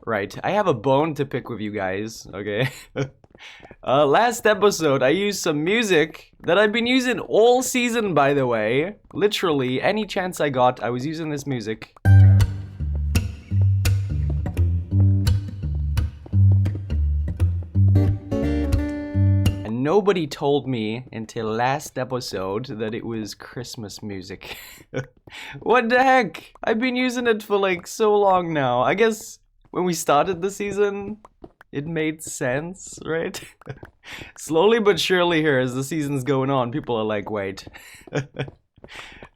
Right, I have a bone to pick with you guys, okay? Last episode, I used some music that I've been using all season, by the way. Literally, any chance I got, I was using this music. And nobody told me until last episode that it was Christmas music. What the heck? I've been using it for like so long now. I guess when we started the season, it made sense, right? Slowly but surely here, as the season's going on, people are like, wait.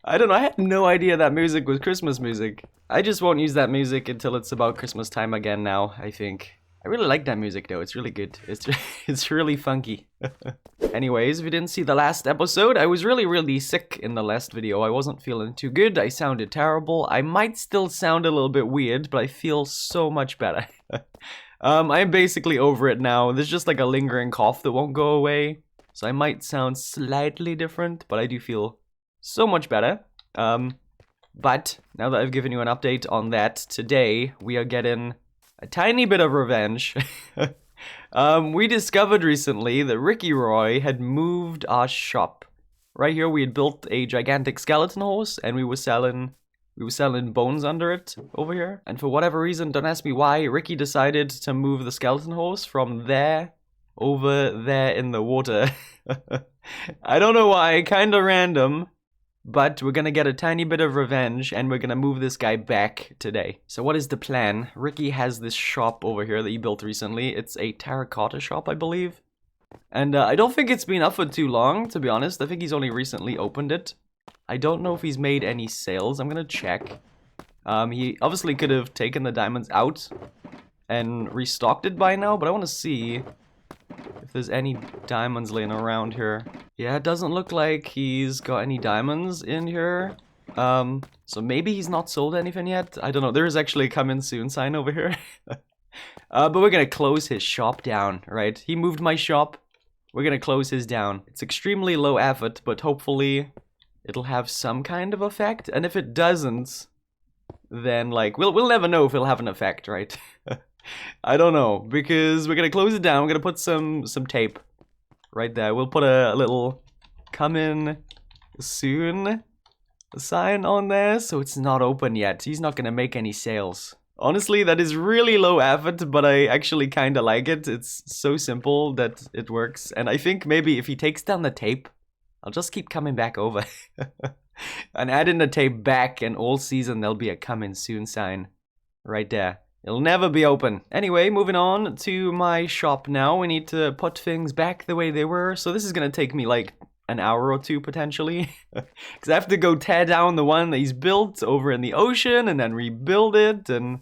I don't know, I had no idea that music was Christmas music. I just won't use that music until it's about Christmas time again now, I think. I really like that music though, it's really good. It's really funky. Anyways, if you didn't see the last episode, I was really sick in the last video. I wasn't feeling too good, I sounded terrible. I might still sound a little bit weird, but I feel so much better. I'm basically over it now. There's just like a lingering cough that won't go away. So I might sound slightly different, but I do feel so much better. But now that I've given you an update on that, today we are getting a tiny bit of revenge. We discovered recently that Ricky Roy had moved our shop. Right here we had built a gigantic skeleton horse and we were selling bones under it over here. And for whatever reason, don't ask me why, Ricky decided to move the skeleton horse from there over there in the water. I don't know why, kinda random. But we're gonna get a tiny bit of revenge and we're gonna move this guy back today. So what is the plan? Ricky has this shop over here that he built recently. It's a terracotta shop, I believe. And I don't think it's been up for too long, to be honest. I think he's only recently opened it. I don't know if he's made any sales. I'm gonna check. He obviously could have taken the diamonds out and restocked it by now, but I want to see if there's any diamonds laying around here. Yeah, it doesn't look like he's got any diamonds in here. So maybe he's not sold anything yet. I don't know. There is actually a come in soon sign over here. But we're gonna close his shop down, right? He moved my shop. We're gonna close his down. It's extremely low effort, but hopefully it'll have some kind of effect. And if it doesn't, then like we'll never know if it'll have an effect, right? I don't know, because we're gonna close it down. We're gonna put some tape right there. We'll put a little come in soon sign on there, so it's not open yet. He's not gonna make any sales. Honestly, that is really low effort, but I actually kinda like it. It's so simple that it works. And I think maybe if he takes down the tape, I'll just keep coming back over. And add in the tape back, and all season there'll be a come in soon sign right there. It'll never be open. Anyway, moving on to my shop now. We need to put things back the way they were. So this is gonna take me like an hour or two potentially. Because I have to go tear down the one that he's built over in the ocean and then rebuild it, and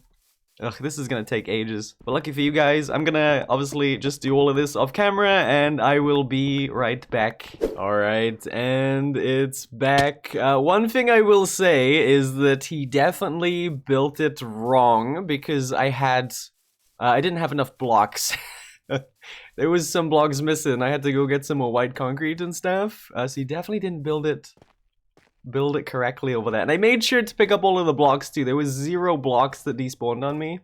ugh, this is gonna take ages. But lucky for you guys, I'm gonna obviously just do all of this off camera and I will be right back. Alright, and it's back. One thing I will say is that he definitely built it wrong because I didn't have enough blocks. There was some blocks missing. I had to go get some more white concrete and stuff. So he definitely didn't build it correctly over there. And I made sure to pick up all of the blocks too. There was 0 blocks that despawned on me.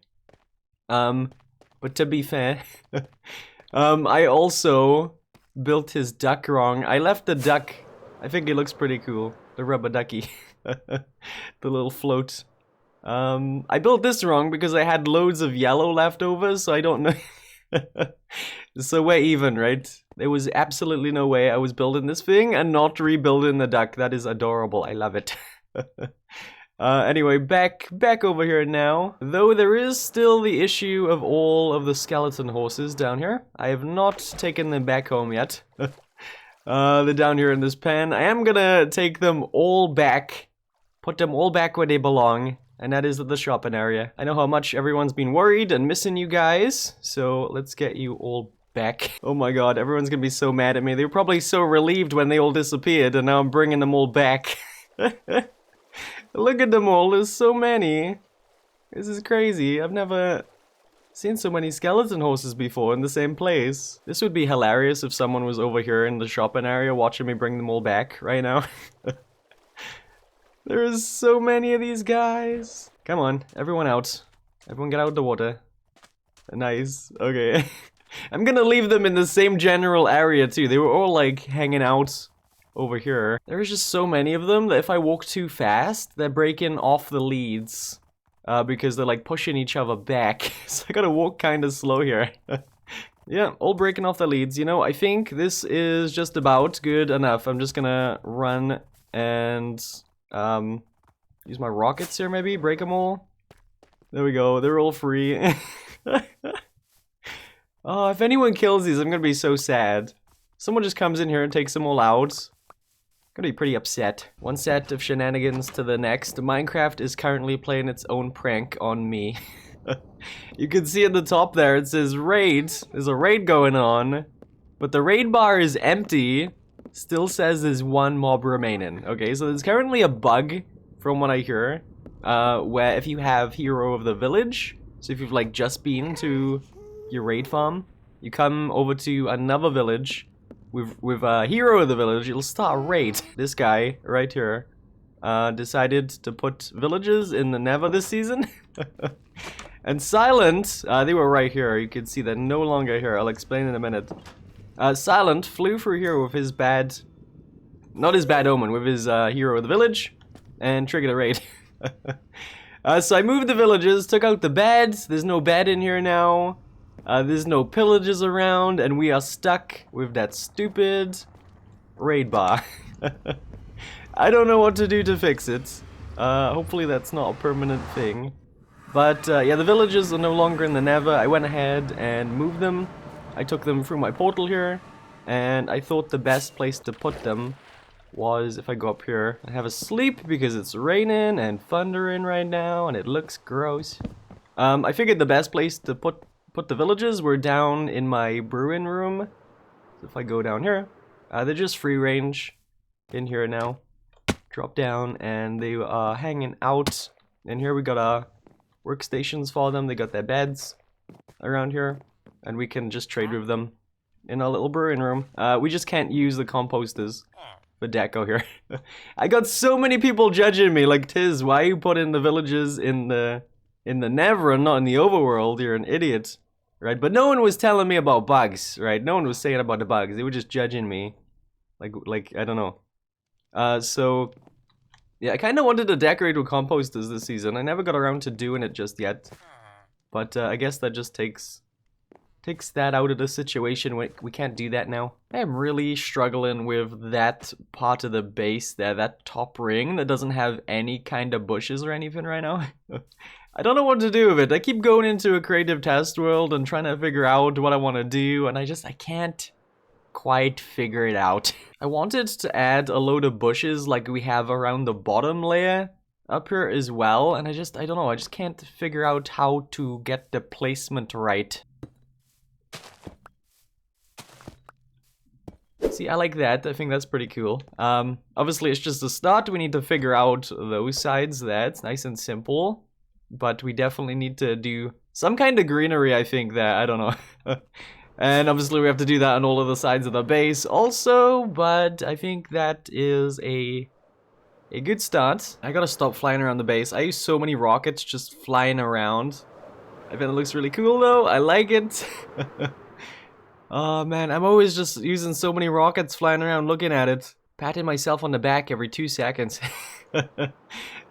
But to be fair, I also built his duck wrong. I left the duck, I think it looks pretty cool. The rubber ducky. The little float. I built this wrong because I had loads of yellow left over, so I don't know. So we're even, right? There was absolutely no way I was building this thing and not rebuilding the duck. That is adorable. I love it. Anyway, back over here now. Though there is still the issue of all of the skeleton horses down here. I have not taken them back home yet. They're down here in this pen. I am gonna take them all back. Put them all back where they belong. And that is the shopping area. I know how much everyone's been worried and missing you guys. So let's get you all back. Oh my god, everyone's gonna be so mad at me. They were probably so relieved when they all disappeared, and now I'm bringing them all back. Look at them all, there's so many. This is crazy. I've never seen so many skeleton horses before in the same place. This would be hilarious if someone was over here in the shopping area watching me bring them all back right now. There is so many of these guys. Come on, everyone out. Everyone get out of the water. Nice. Okay. I'm gonna leave them in the same general area too. They were all like hanging out over here. There's just so many of them that if I walk too fast, they're breaking off the leads. Because they're like pushing each other back. So I gotta walk kinda slow here. Yeah, all breaking off the leads. You know, I think this is just about good enough. I'm just gonna run and use my rockets here maybe, break them all. There we go, they're all free. Oh, if anyone kills these, I'm gonna be so sad. Someone just comes in here and takes them all out. I'm gonna be pretty upset. One set of shenanigans to the next. Minecraft is currently playing its own prank on me. You can see at the top there, it says raid. There's a raid going on, but the raid bar is empty. Still says there's one mob remaining. Okay, so there's currently a bug, from what I hear, where if you have Hero of the Village, so if you've like just been to your raid farm, you come over to another village with Hero of the Village, it'll start a raid. This guy right here decided to put villages in the Nether this season. And Silent, they were right here. You can see they're no longer here. I'll explain in a minute. Silent flew through here with his bad, not his bad omen, with his Hero of the Village, and triggered a raid. So I moved the villages, took out the beds. There's no bed in here now. There's no pillages around, and we are stuck with that stupid raid bar. I don't know what to do to fix it. Hopefully that's not a permanent thing. But yeah, the villages are no longer in the Nether. I went ahead and moved them. I took them through my portal here, and I thought the best place to put them was if I go up here and have a sleep because it's raining and thundering right now and it looks gross. I figured the best place to put the villages were down in my brewing room. So if I go down here, they're just free range in here now. Drop down and they are hanging out. And here we got workstations for them. They got their beds around here, and we can just trade with them in our little brewing room. We just can't use the composters for deco here. I got so many people judging me, like, Tiz, why you put in the villages in the Nether and not in the overworld? You're an idiot, right? But no one was telling me about bugs, right? No one was saying about the bugs. They were just judging me, like I don't know. So yeah, I kind of wanted to decorate with composters this season. I never got around to doing it just yet. But I guess that just takes that out of the situation. We can't do that now. I am really struggling with that part of the base there, that top ring that doesn't have any kind of bushes or anything right now. I don't know what to do with it. I keep going into a creative test world and trying to figure out what I want to do, and I can't quite figure it out. I wanted to add a load of bushes like we have around the bottom layer up here as well, and I don't know, I just can't figure out how to get the placement right. See, I like that. I think that's pretty cool. Obviously it's just a start. We need to figure out those sides there. It's nice and simple, but we definitely need to do some kind of greenery, I think, there. I don't know. And obviously we have to do that on all of the sides of the base also, but I think that is a good start. I gotta stop flying around the base. I use so many rockets just flying around. I think it looks really cool though. I like it. Oh man, I'm always just using so many rockets flying around looking at it. Patting myself on the back every 2 seconds.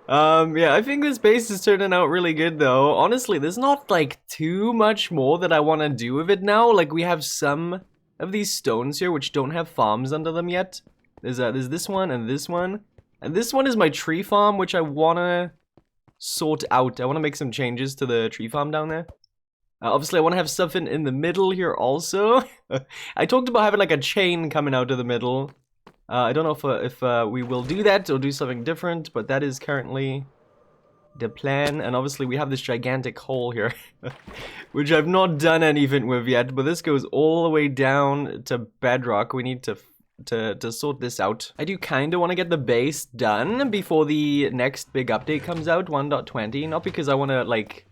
Yeah, I think this base is turning out really good though. Honestly, there's not like too much more that I want to do with it now. Like, we have some of these stones here which don't have farms under them yet. There's this one and this one. And this one is my tree farm, which I want to sort out. I want to make some changes to the tree farm down there. Obviously, I want to have something in the middle here also. I talked about having like a chain coming out of the middle. I don't know if we will do that or do something different, but that is currently the plan. And obviously we have this gigantic hole here, which I've not done anything with yet, but this goes all the way down to bedrock. We need to sort this out. I do kind of want to get the base done before the next big update comes out, 1.20. Not because I want to like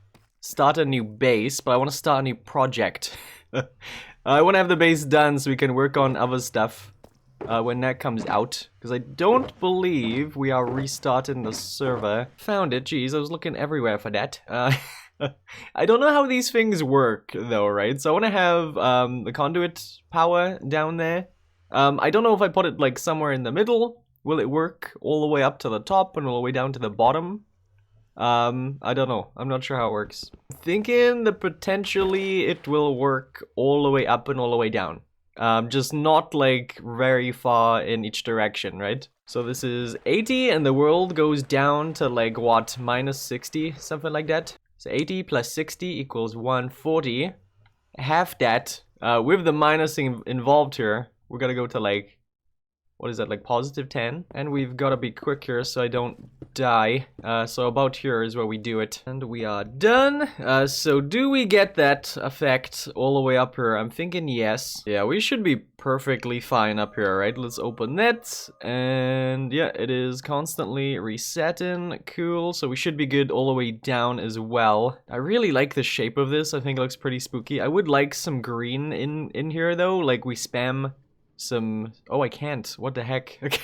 start a new base, but I want to start a new project. I want to have the base done so we can work on other stuff. when that comes out, because I don't believe we are restarting the server. Found it, jeez, I was looking everywhere for that. I don't know how these things work though, right? So I want to have the conduit power down there. I don't know if I put it like somewhere in the middle. Will it work all the way up to the top and all the way down to the bottom? I don't know. I'm not sure how it works. Thinking that potentially it will work all the way up and all the way down. Just not like very far in each direction, right? So this is 80 and the world goes down to like what, minus 60, something like that. So 80 plus 60 equals 140. Half that, with the minus involved here, we're gonna go to like, what is that, like positive 10? And we've gotta be quick here so I don't die. So about here is where we do it. And we are done. So do we get that effect all the way up here? I'm thinking yes. Yeah, we should be perfectly fine up here, right? Let's open that. And yeah, it is constantly resetting. Cool. So we should be good all the way down as well. I really like the shape of this. I think it looks pretty spooky. I would like some green in here though. Like we spam some... Oh, I can't. What the heck? Okay.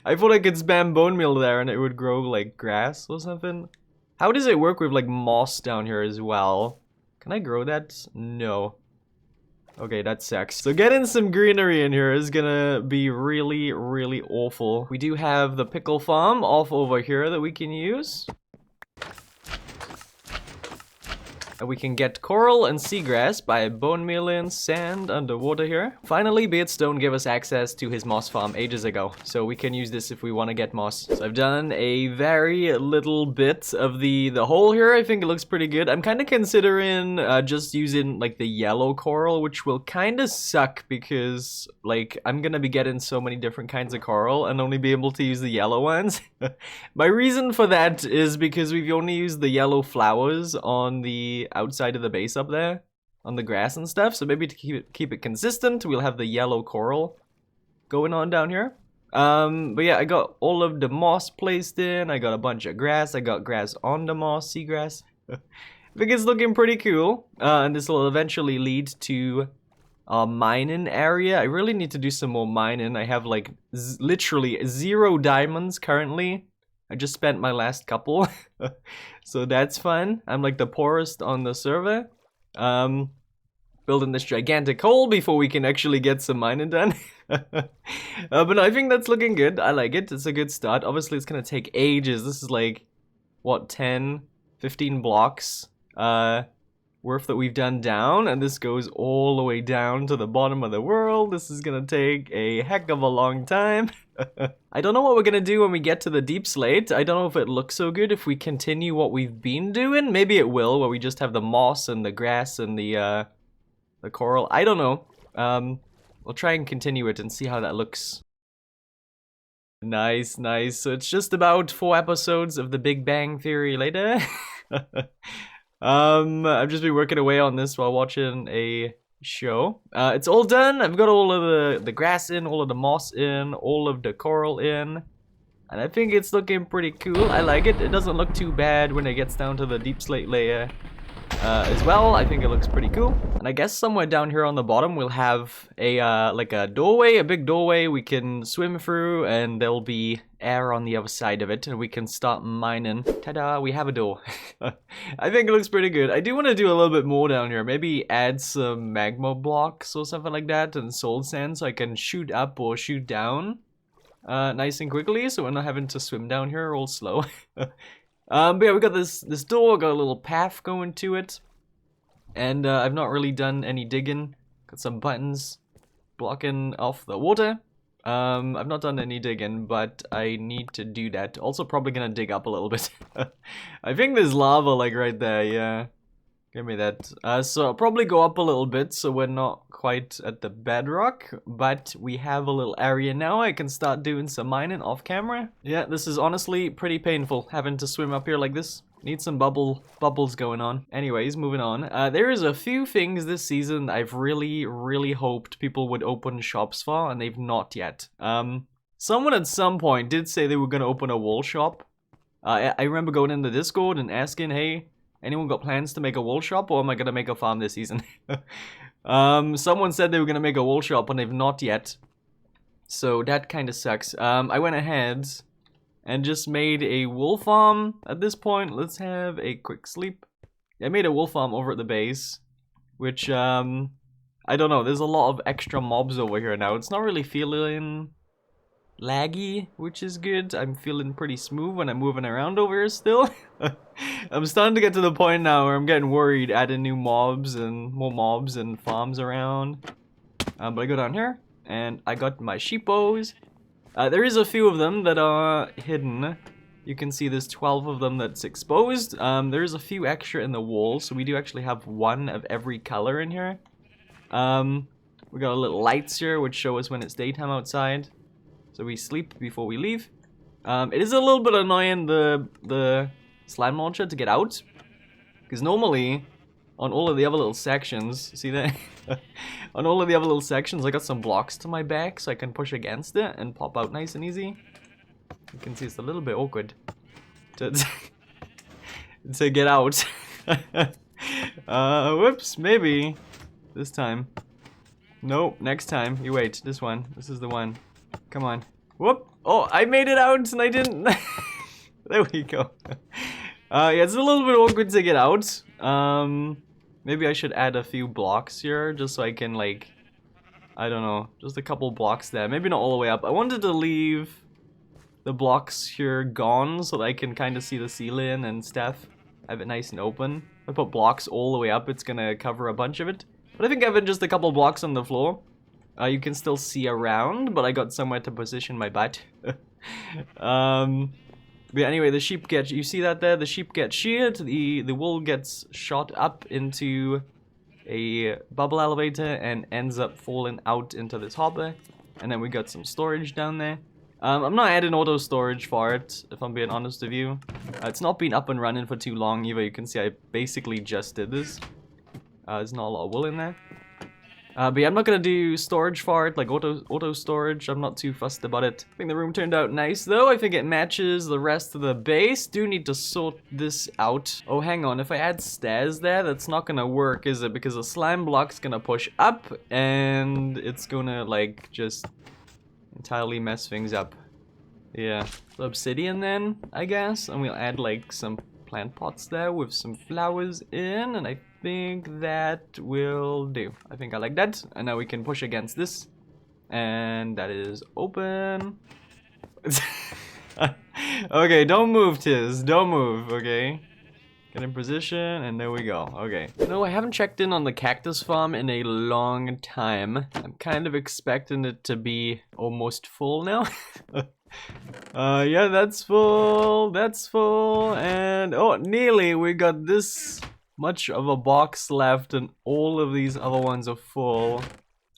I thought I could spam bone meal there and it would grow like grass or something. How does it work with like moss down here as well? Can I grow that? No. Okay, that sucks. So getting some greenery in here is gonna be really, really awful. We do have the pickle farm off over here that we can use. We can get coral and seagrass by bone mealing sand underwater here. Finally, Beardstone gave us access to his moss farm ages ago, so we can use this if we want to get moss. So I've done a very little bit of the hole here. I think it looks pretty good. I'm kind of considering just using like the yellow coral, which will kind of suck because like I'm gonna be getting so many different kinds of coral and only be able to use the yellow ones. My reason for that is because we've only used the yellow flowers on the outside of the base up there on the grass and stuff, so maybe to keep it consistent we'll have the yellow coral going on down here. But yeah, I got all of the moss placed in. I got a bunch of grass. I got grass on the moss, seagrass. I think it's looking pretty cool, and this will eventually lead to a mining area. I really need to do some more mining. I have like literally 0 diamonds currently. I just spent my last couple. So that's fun. I'm like the poorest on the server. Building this gigantic hole before we can actually get some mining done. But no, I think that's looking good. I like it. It's a good start. Obviously, it's gonna take ages. This is like, what, 10, 15 blocks worth that we've done down. And this goes all the way down to the bottom of the world. This is gonna take a heck of a long time. I don't know what we're gonna do when we get to the deep slate. I don't know if it looks so good if we continue what we've been doing. Maybe it will, where we just have the moss and the grass and the coral. I don't know. We'll try and continue it and see how that looks. Nice, nice. So it's just about 4 episodes of The Big Bang Theory later. I've just been working away on this while watching a show. It's all done. I've got all of the grass in, all of the moss in, all of the coral in. And I think it's looking pretty cool. I like it. It doesn't look too bad when it gets down to the deep slate layer as well. I think it looks pretty cool. And I guess somewhere down here on the bottom we'll have a like a doorway, a big doorway we can swim through, and there'll be air on the other side of it and we can start mining. Ta-da, we have a door. I think it looks pretty good. I do want to do a little bit more down here. Maybe add some magma blocks or something like that and soul sand so I can shoot up or shoot down nice and quickly, so we're not having to swim down here all slow. But yeah, we got this door, got a little path going to it. And I've not really done any digging. Got some buttons blocking off the water. I've not done any digging, but I need to do that. Also probably gonna dig up a little bit. I think there's lava like right there, yeah. Give me that. So I'll probably go up a little bit so we're not quite at the bedrock, but we have a little area now. I can start doing some mining off camera. Yeah, this is honestly pretty painful having to swim up here like this. Need some bubbles going on. Anyways, moving on. There is a few things this season I've really hoped people would open shops for, and they've not yet. Someone at some point did say they were gonna open a wool shop. I remember going in the Discord and asking, hey, anyone got plans to make a wool shop, or am I gonna make a farm this season? Someone said they were gonna make a wool shop and they've not yet. So that kind of sucks. I went ahead and just made a wool farm at this point. Let's have a quick sleep. I made a wool farm over at the base, which, I don't know, there's a lot of extra mobs over here now. It's not really feeling laggy, which is good. I'm feeling pretty smooth when I'm moving around over here still. I'm starting to get to the point now where I'm getting worried adding new mobs and more mobs and farms around. But I go down here, and I got my sheepos. There is a few of them that are hidden. You can see there's 12 of them that's exposed. There's a few extra in the wall, so we do actually have one of every color in here. We got a little lights here, which show us when it's daytime outside. So we sleep before we leave. It is a little bit annoying, the slime launcher, to get out. Because normally, on all of the other little sections, see that? On all of the other little sections, I got some blocks to my back, so I can push against it and pop out nice and easy. You can see it's a little bit awkward to to get out. Whoops, maybe this time. Nope, next time. You wait, this one. This is the one. Come on. Whoop! Oh, I made it out and I didn't. There we go. Yeah, it's a little bit awkward to get out. Maybe I should add a few blocks here just so I can, like, I don't know, just a couple blocks there. Maybe not all the way up. I wanted to leave the blocks here gone so that I can kind of see the ceiling and stuff. Have it nice and open. If I put blocks all the way up, it's gonna cover a bunch of it. But I think having just a couple blocks on the floor, you can still see around, but I got somewhere to position my butt. But anyway, the sheep get, you see that there? The sheep get sheared, the wool gets shot up into a bubble elevator and ends up falling out into this hopper. And then we got some storage down there. I'm not adding auto storage for it, if I'm being honest with you. It's not been up and running for too long either. You can see I basically just did this. There's not a lot of wool in there. But yeah, I'm not gonna do storage for it, like auto storage. I'm not too fussed about it. I think the room turned out nice though. I think it matches the rest of the base. Do need to sort this out. Oh, hang on. If I add stairs there, that's not gonna work, is it? Because the slime block's gonna push up and it's gonna, like, just entirely mess things up. Yeah. So obsidian then, I guess. And we'll add, like, some plant pots there with some flowers in, and I think that will do. I think I like that. And now we can push against this. And that is open. Okay, don't move, Tiz. Don't move, okay? Get in position, and there we go. Okay. No, I haven't checked in on the cactus farm in a long time. I'm kind of expecting it to be almost full now. Yeah, that's full. That's full. And, oh, nearly. We got this much of a box left, and all of these other ones are full.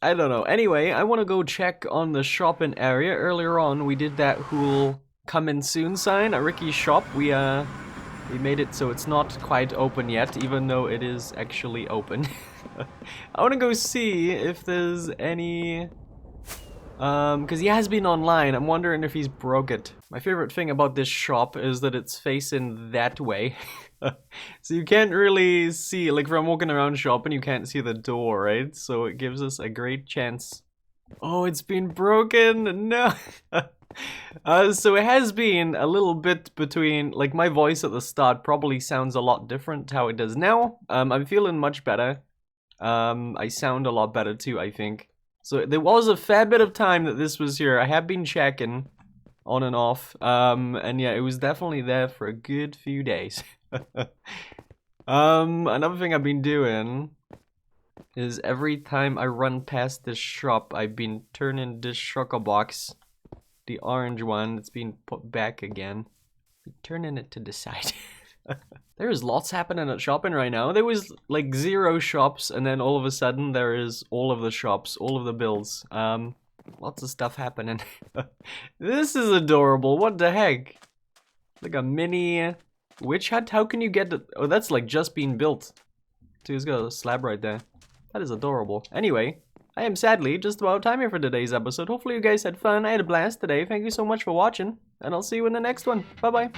I don't know. Anyway, I want to go check on the shopping area. Earlier on, we did that whole coming soon sign at Ricky's shop. We made it so it's not quite open yet, even though it is actually open. I want to go see if there's any... because he has been online. I'm wondering if he's broke it. My favorite thing about this shop is that it's facing that way. So you can't really see, like from walking around shopping, you can't see the door, right? So it gives us a great chance. Oh, it's been broken! No! So it has been a little bit between, like, my voice at the start probably sounds a lot different to how it does now. I'm feeling much better. I sound a lot better too, I think. So there was a fair bit of time that this was here. I have been checking on and off. And yeah, it was definitely there for a good few days. Another thing I've been doing is every time I run past this shop, I've been turning this shulker box, the orange one that's being put back again, turning it to the side. There is lots happening at shopping right now. There was like 0 shops, and then all of a sudden there is all of the shops, all of the bills. Lots of stuff happening. This is adorable. What the heck? Like a mini witch hut? How can you get the... Oh, that's like just being built. So he's got a slab right there. That is adorable. Anyway, I am sadly just about time here for today's episode. Hopefully you guys had fun. I had a blast today. Thank you so much for watching, and I'll see you in the next one. Bye-bye.